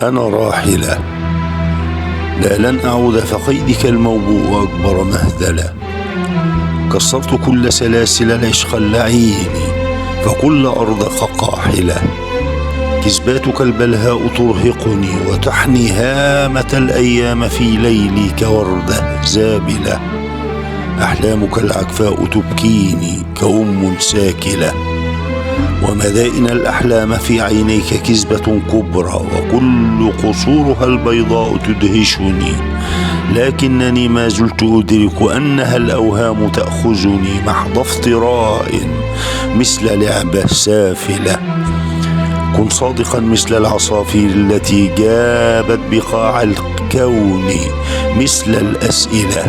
أنا راحلة، لا لن أعود، فقيدك الموبوء أكبر مهزلة. كسرت كل سلاسل العشق اللعين، فكل أرضك قاحلة. كذباتك البلهاء ترهقني، وتحني هامة الأيام في ليلي كوردة زابلة. أحلامك العكفاء تبكيني كأم ساكلة، ومدائن الأحلام في عينيك كذبة كبرى، وكل قصورها البيضاء تدهشني. لكنني ما زلت أدرك أنها الأوهام تأخذني محض افتراء مثل لعبة سافلة. كن صادقا مثل العصافير التي جابت بقاع الكون مثل الأسئلة.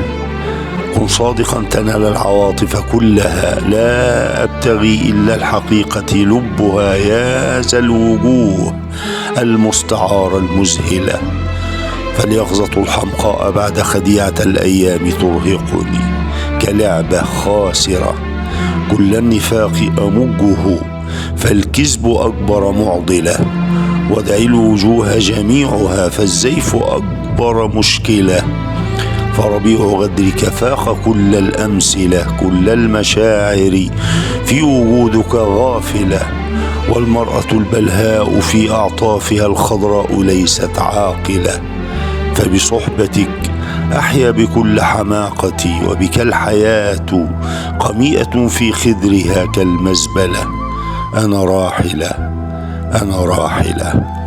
كن صادقا تنال العواطف كلها، لا أبتغي إلا الحقيقة لبها يا ذا الوجوه المستعارة المذهلة. فاليقظة الحمقاء بعد خديعة الأيام ترهقني كلعبة خاسرة. كل النفاق أمجه، فالكذب أكبر معضلة. ودع الوجوه جميعها، فالزيف أكبر مشكلة. فربيع غدرك فاق كل الأمثلة، كل المشاعر في وجودك غافلة. والمرأة البلهاء في أعطافها الخضراء ليست عاقلة. فبصحبتك أحيا بكل حماقتي، وبك الحياة قميئة في خدرها كالمزبلة. أنا راحلة، أنا راحلة.